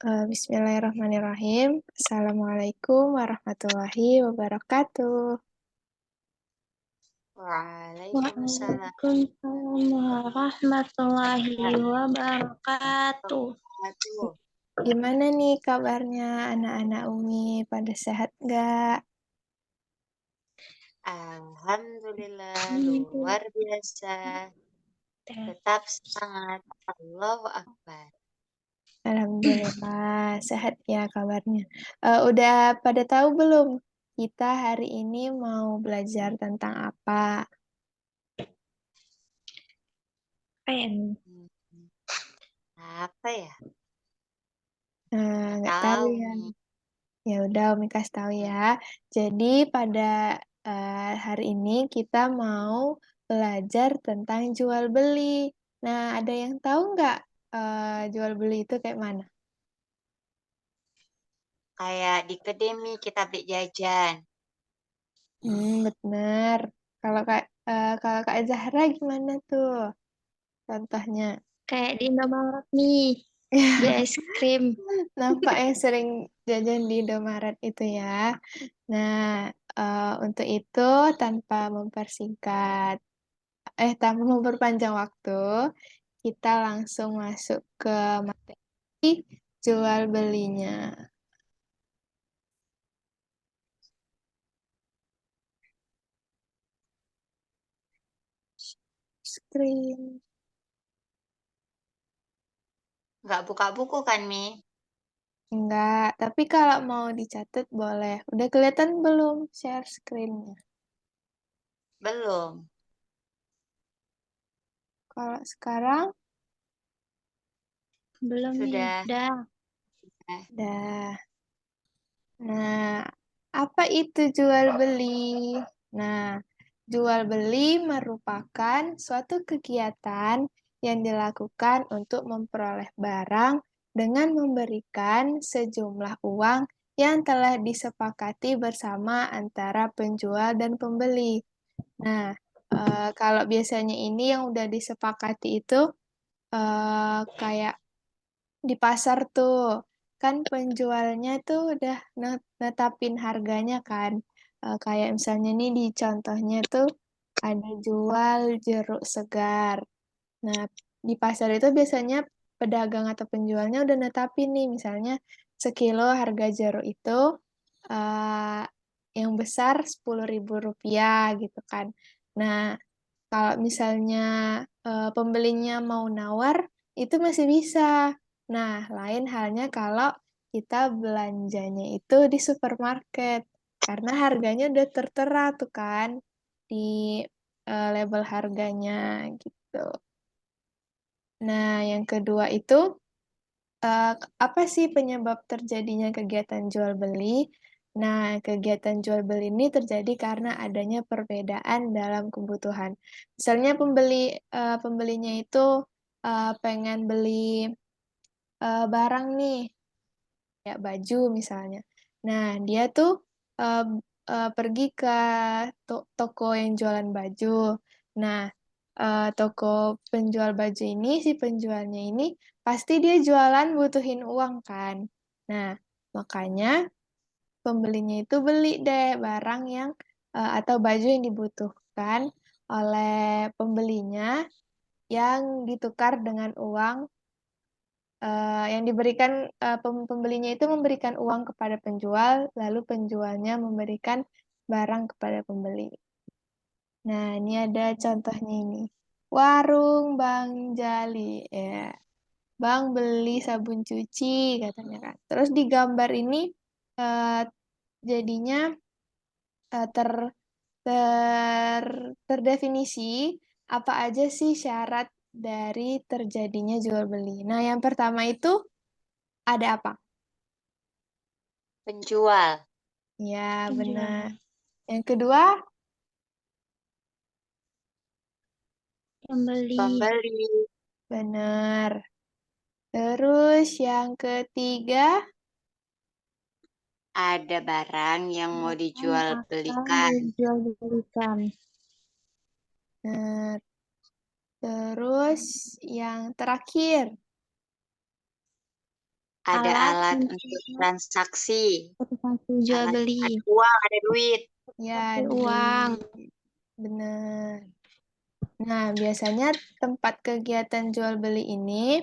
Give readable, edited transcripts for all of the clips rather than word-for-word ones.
Bismillahirrahmanirrahim. Assalamualaikum warahmatullahi wabarakatuh. Waalaikumsalam Waalaikumsalam warahmatullahi wabarakatuh. warahmatullahi. Gimana nih kabarnya anak-anak Umi? Pada sehat nggak? Alhamdulillah luar biasa. Tetap semangat. Allahu Akbar. Alhamdulillah sehat ya kabarnya. Udah pada tahu belum? Kita hari ini mau belajar tentang apa? Pen. Apa ya? Nggak tahu Tahu ya. nih. Ya udah Umi kasih tahu ya. Jadi pada hari ini kita mau belajar tentang jual beli. Nah, ada yang tahu nggak jual beli itu kayak mana? Kayak di kedemi kita beli jajan. Benar. Kalau Kak Zahra gimana tuh contohnya? Kayak di Indomaret nih, beli es krim. Nampak yang sering jajan di Indomaret itu ya. Nah, untuk itu tanpa mempersingkat tanpa memperpanjang waktu, kita langsung masuk ke materi jual belinya. Screen. Nggak buka buku kan, Mi? Enggak, tapi kalau mau dicatat boleh. Udah kelihatan belum share screen-nya? Belum. Kalau sekarang, Belum nih, Sudah. udah. udah. Nah, apa itu jual beli? Nah, jual beli merupakan suatu kegiatan yang dilakukan untuk memperoleh barang dengan memberikan sejumlah uang yang telah disepakati bersama antara penjual dan pembeli. Nah, kalau biasanya ini yang udah disepakati itu kayak di pasar tuh kan penjualnya tuh udah netapin harganya kan. Kayak misalnya nih di contohnya tuh ada jual jeruk segar. Nah, di pasar itu biasanya pedagang atau penjualnya udah netapin nih misalnya sekilo harga jeruk itu eh, yang besar Rp10.000 gitu kan. Nah, kalau misalnya pembelinya mau nawar, itu masih bisa. Nah, lain halnya kalau kita belanjanya itu di supermarket. Karena harganya udah tertera tuh kan di label harganya gitu. Nah, yang kedua itu apa sih penyebab terjadinya kegiatan jual beli? Nah, kegiatan jual beli ini terjadi karena adanya perbedaan dalam kebutuhan. Misalnya pembelinya itu pengen beli barang nih, ya baju misalnya. Nah, dia tuh eh, pergi ke toko yang jualan baju. Nah, toko penjual baju ini, si penjualnya ini pasti dia jualan butuhin uang kan. Nah, makanya pembelinya itu beli deh barang yang atau baju yang dibutuhkan oleh pembelinya yang ditukar dengan uang yang diberikan pembelinya itu memberikan uang kepada penjual, lalu penjualnya memberikan barang kepada pembeli. Nah, ini ada contohnya ini. Warung Bang Jali, ya. Bang beli sabun cuci, katanya kan. Terus di gambar ini eh, jadinya eh, ter, terdefinisi apa aja sih syarat dari terjadinya jual beli. Nah, yang pertama itu ada apa? Penjual. Ya, benar. Penjual. Yang kedua, Pembeli. Pembeli. benar. Terus yang ketiga, Ada barang yang mau dijual Akan belikan. dijual belikan. nah, terus yang terakhir, Ada Alat alat untuk untuk transaksi. transaksi jual Alat, beli. ada uang, ada duit. Ya, Ada uang. benar. Nah, biasanya tempat kegiatan jual beli ini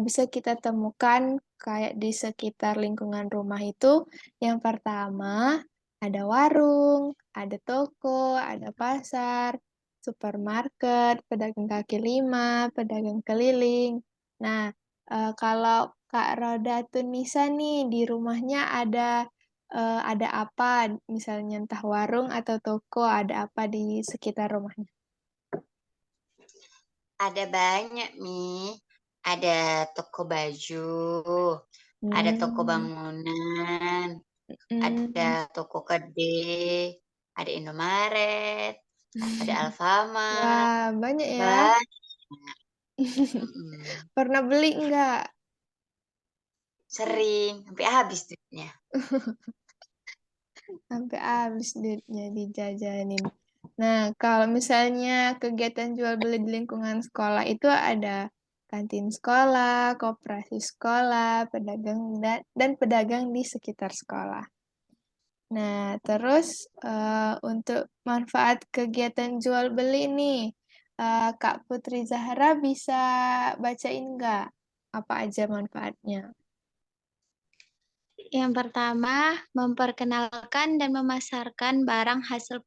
bisa kita temukan kayak di sekitar lingkungan rumah itu. Yang pertama, ada warung, ada toko, ada pasar, supermarket, pedagang kaki lima, pedagang keliling. Nah, kalau Kak Roda Tunisa nih di rumahnya ada apa? Misalnya entah warung atau toko, ada apa di sekitar rumahnya? Ada banyak, Mi. Ada toko baju, ada toko Hmm. bangunan, ada Hmm. toko gede, ada Indomaret, ada Alfamart. Wah, banyak ya. Banyak. Mm-mm. Pernah beli enggak? Sering, sampai habis duitnya. Sampai habis duitnya dijajanin. Nah, kalau misalnya kegiatan jual beli di lingkungan sekolah itu ada kantin sekolah, koperasi sekolah, pedagang dan pedagang di sekitar sekolah. Nah, terus untuk manfaat kegiatan jual beli nih, Kak Putri Zahra bisa bacain nggak apa aja manfaatnya? Yang pertama, memperkenalkan dan memasarkan barang hasil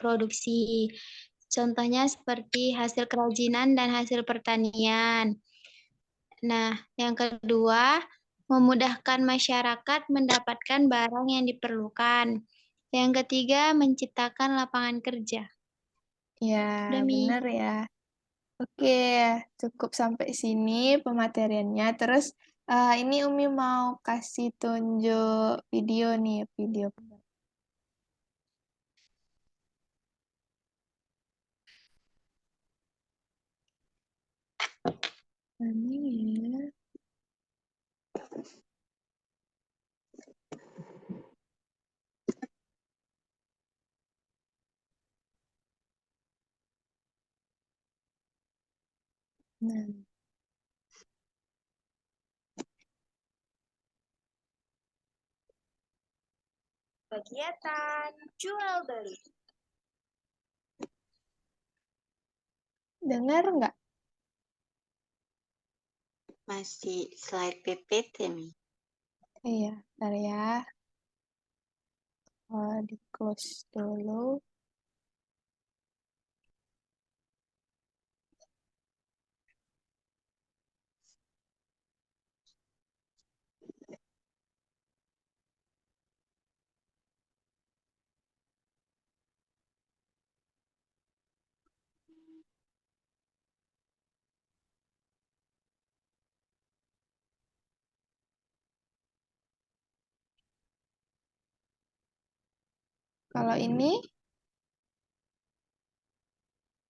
produksi. Contohnya seperti hasil kerajinan dan hasil pertanian. Nah, yang kedua, memudahkan masyarakat mendapatkan barang yang diperlukan. Yang ketiga, menciptakan lapangan kerja. Ya, Demi benar ya. Oke, cukup sampai sini pemateriannya. Terus ini Umi mau kasih tunjuk video nih, video. Ini ya. Nah, Kegiatan jual beli. dengar nggak? Masih slide PPT, Mi. Iya, bentar ya. Di close dulu. Kalau ini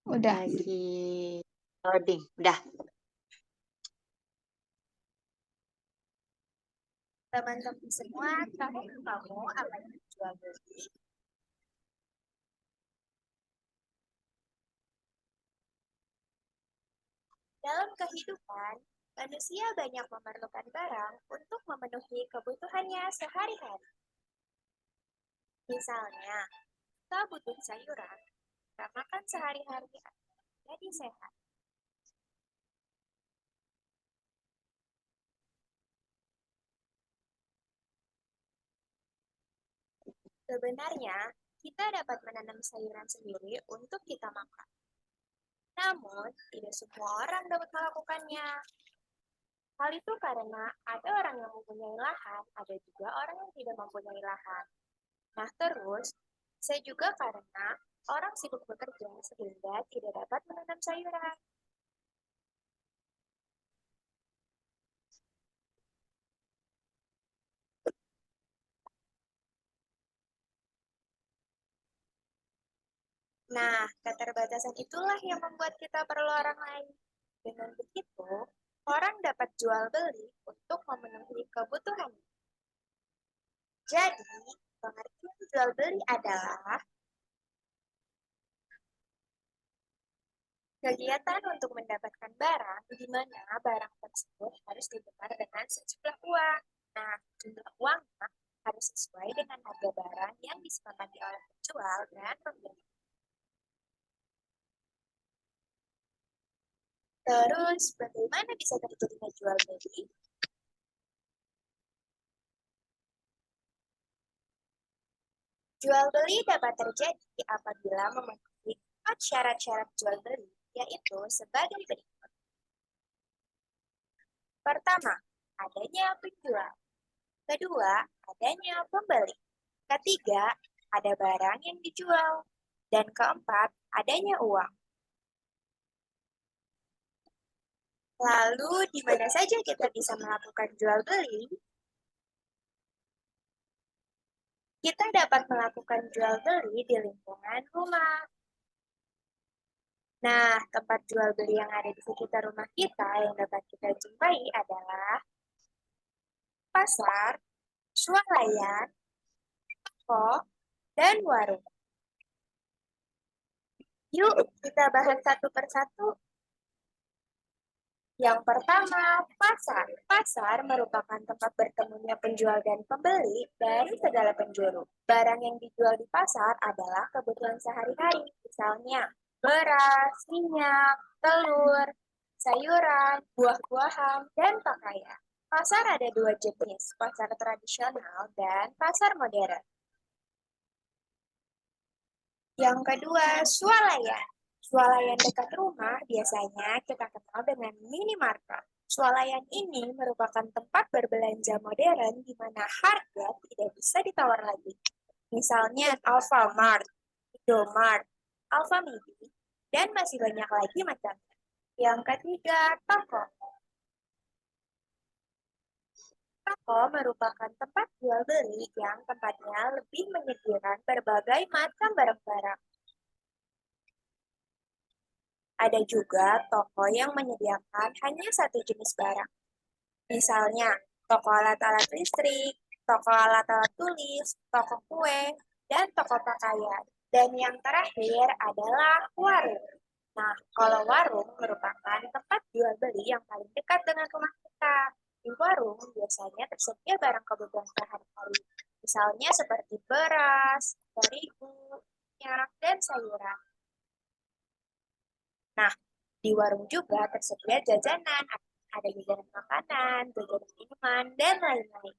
udah. Lagi loading. Udah. Teman-teman semua, tahu kamu apa itu jual beli? Dalam kehidupan, manusia banyak memerlukan barang untuk memenuhi kebutuhannya sehari-hari. Misalnya, kita butuh sayuran, kita makan sehari-hari agar jadi sehat. Sebenarnya, kita dapat menanam sayuran sendiri untuk kita makan. Namun, tidak semua orang dapat melakukannya. Hal itu karena ada orang yang mempunyai lahan, ada juga orang yang tidak mempunyai lahan. Nah, terus, saya juga karena orang sibuk bekerja sehingga tidak dapat menanam sayuran. Nah, keterbatasan itulah yang membuat kita perlu orang lain. Dengan begitu, orang dapat jual beli untuk memenuhi kebutuhannya. Jadi, pengertian jual beli adalah Kegiatan untuk mendapatkan barang di mana barang tersebut harus ditukar dengan sejumlah uang. Nah, jumlah uangnya harus sesuai dengan harga barang yang disepakati oleh penjual dan pembeli. Terus, bagaimana bisa terjadinya jual beli? Jual beli dapat terjadi apabila memenuhi 4 syarat-syarat jual beli, yaitu sebagai berikut. Pertama, adanya penjual. Kedua, adanya pembeli. Ketiga, ada barang yang dijual. Dan keempat, adanya uang. Lalu, di mana saja kita bisa melakukan jual beli? Kita dapat melakukan jual beli di lingkungan rumah. Nah, tempat jual beli yang ada di sekitar rumah kita yang dapat kita jumpai adalah pasar, swalayan, toko, dan warung. Yuk, kita bahas satu persatu. Yang pertama, pasar. Pasar merupakan tempat bertemunya penjual dan pembeli dari segala penjuru. Barang yang dijual di pasar adalah kebutuhan sehari-hari, misalnya beras, minyak, telur, sayuran, buah-buahan, dan pakaian. Pasar ada dua jenis, pasar tradisional dan pasar modern. Yang kedua, swalayan. Swalayan dekat rumah biasanya kita kenal dengan minimarket. Swalayan ini merupakan tempat berbelanja modern di mana harga tidak bisa ditawar lagi. Misalnya Alfamart, Indomart, Alfamidi, dan masih banyak lagi macamnya. Yang ketiga, toko. Toko merupakan tempat jual beli yang tempatnya lebih menyediakan berbagai macam barang-barang. Ada juga toko yang menyediakan hanya satu jenis barang. Misalnya, toko alat-alat listrik, toko alat-alat tulis, toko kue, dan toko pakaian. Dan yang terakhir adalah warung. Nah, kalau warung merupakan tempat jual beli yang paling dekat dengan rumah kita. Di warung biasanya tersedia barang kebutuhan sehari-hari. Misalnya seperti beras, terigu, minyak, dan sayuran. Nah, di warung juga tersedia jajanan, ada jajanan makanan, jajanan minuman, dan lain-lain.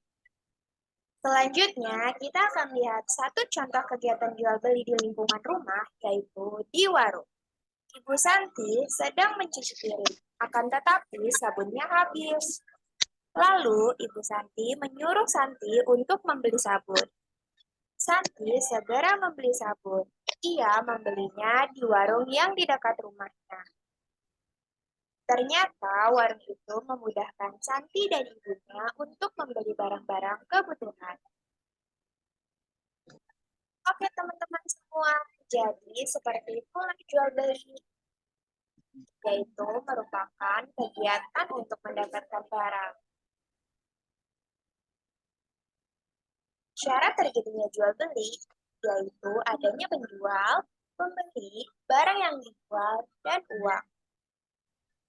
Selanjutnya, kita akan lihat satu contoh kegiatan jual beli di lingkungan rumah, yaitu di warung. Ibu Santi sedang mencuci piring, akan tetapi sabunnya habis. Lalu, Ibu Santi menyuruh Santi untuk membeli sabun. Santi segera membeli sabun. Ia membelinya di warung yang di dekat rumahnya. Ternyata warung itu memudahkan Santi dan ibunya untuk membeli barang-barang kebutuhan. Oke teman-teman semua, jadi seperti itulah jual beli, yaitu merupakan kegiatan untuk mendapatkan barang. Syarat terjadinya jual beli, yaitu adanya penjual, pembeli, barang yang dijual, dan uang.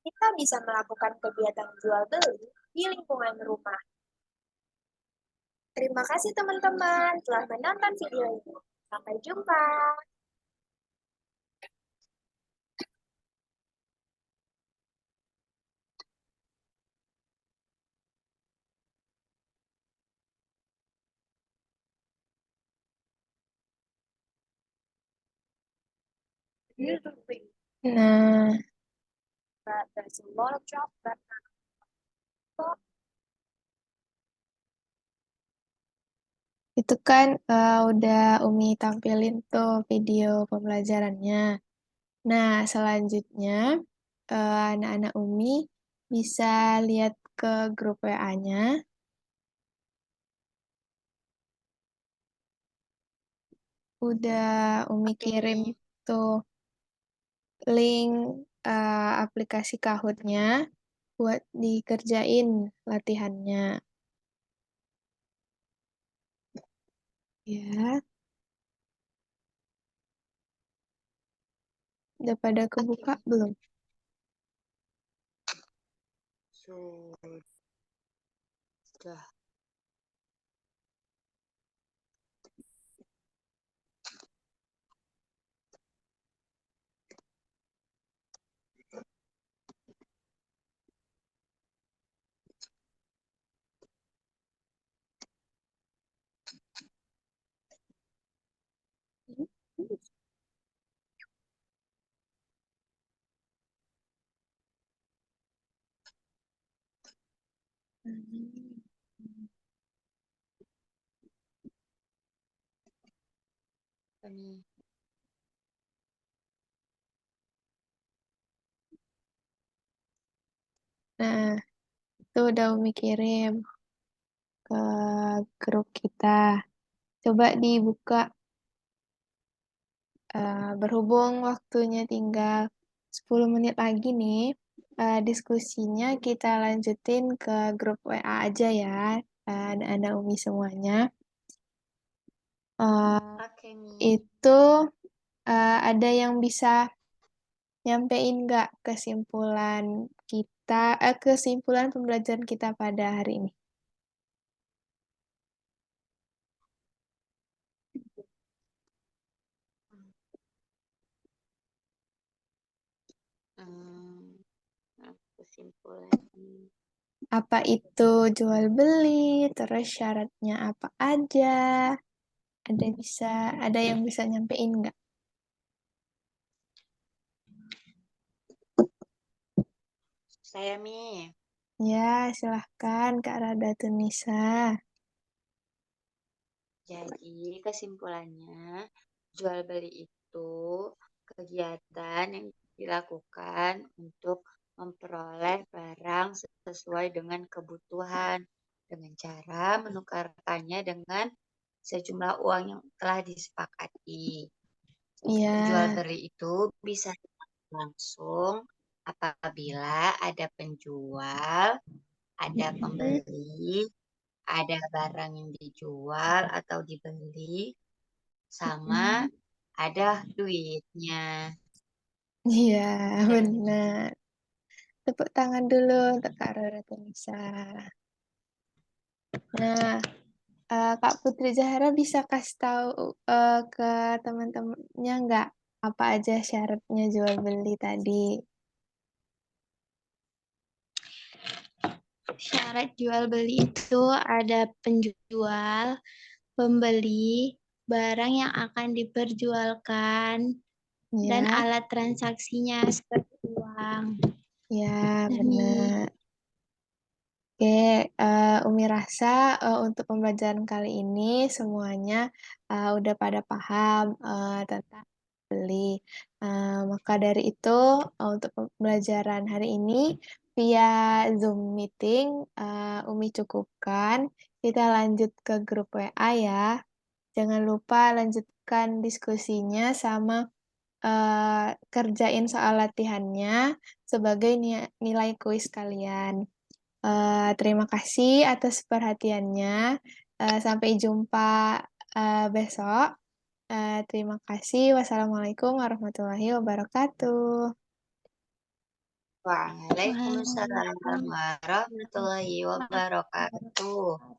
Kita bisa melakukan kegiatan jual beli di lingkungan rumah. Terima kasih teman-teman telah menonton video ini. Sampai jumpa. Nah, But there's a lot of jobs that itu kan udah Umi tampilin tuh video pembelajarannya. Nah, selanjutnya anak-anak Umi bisa lihat ke grup WA-nya. Udah Umi kirim tuh link aplikasi Kahoot-nya buat dikerjain latihannya. Ya, udah pada kebuka belum? Sudah. Kami Nah, itu udah Umi kirim ke grup kita. Coba dibuka. Berhubung waktunya tinggal 10 menit lagi nih, diskusinya kita lanjutin ke grup WA aja ya, ada Umi semuanya. Oke, Mi. Itu ada yang bisa nyampein nggak kesimpulan kita, kesimpulan pembelajaran kita pada hari ini? Kesimpulannya. Apa itu jual beli, terus syaratnya apa aja? Ada yang bisa nyampein nggak? Saya, Mi. Ya, silahkan Kak Rada Tunisa. Jadi kesimpulannya, jual beli itu kegiatan yang dilakukan untuk memperoleh barang sesuai dengan kebutuhan dengan cara menukarkannya dengan sejumlah uang yang telah disepakati. Jual Iya, beli itu bisa langsung apabila ada penjual, ada pembeli, ada barang yang dijual atau dibeli, sama ada duitnya. iya, Gitu. benar. Tepuk tangan dulu untuk Kak Rada Tunisa. Nah, Kak Putri Zahra bisa kasih tahu ke teman-temannya nggak apa aja syaratnya jual beli tadi? Syarat jual beli itu ada penjual, pembeli, barang yang akan diperjualkan, dan Ya, alat transaksinya seperti uang. ya Nah, Mi. benar. Oke, Umi rasa untuk pembelajaran kali ini semuanya udah pada paham tentang beli. Maka dari itu, untuk pembelajaran hari ini via Zoom meeting, Umi cukupkan. Kita lanjut ke grup WA ya. Jangan lupa lanjutkan diskusinya sama kerjain soal latihannya sebagai nilai kuis kalian. Terima kasih atas perhatiannya. Sampai jumpa besok. Terima kasih. Wassalamualaikum warahmatullahi wabarakatuh. Waalaikumsalam warahmatullahi wabarakatuh.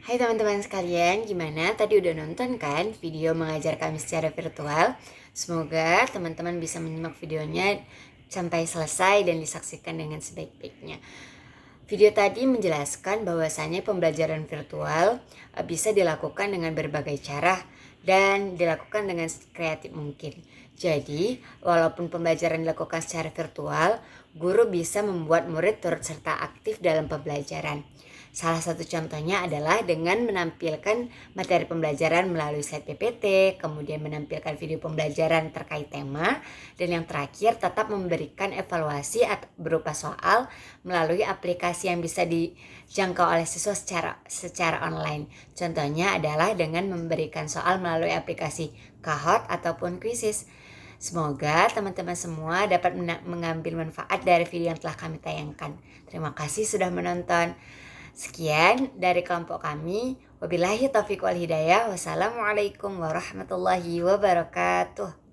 Hai teman-teman sekalian, gimana? Tadi udah nonton kan video mengajar kami secara virtual? Semoga teman-teman bisa menyimak videonya sampai selesai dan disaksikan dengan sebaik-baiknya. Video tadi menjelaskan bahwasannya pembelajaran virtual bisa dilakukan dengan berbagai cara dan dilakukan dengan kreatif mungkin. Jadi, walaupun pembelajaran dilakukan secara virtual, guru bisa membuat murid turut serta aktif dalam pembelajaran. Salah satu contohnya adalah dengan menampilkan materi pembelajaran melalui slide PPT, kemudian menampilkan video pembelajaran terkait tema, dan yang terakhir tetap memberikan evaluasi berupa soal melalui aplikasi yang bisa dijangkau oleh siswa secara online. Contohnya adalah dengan memberikan soal melalui aplikasi Kahoot ataupun Quizzes. Semoga teman-teman semua dapat mengambil manfaat dari video yang telah kami tayangkan. Terima kasih sudah menonton. Sekian dari kelompok kami. Wabillahi taufiq wal hidayah. Wassalamualaikum warahmatullahi wabarakatuh.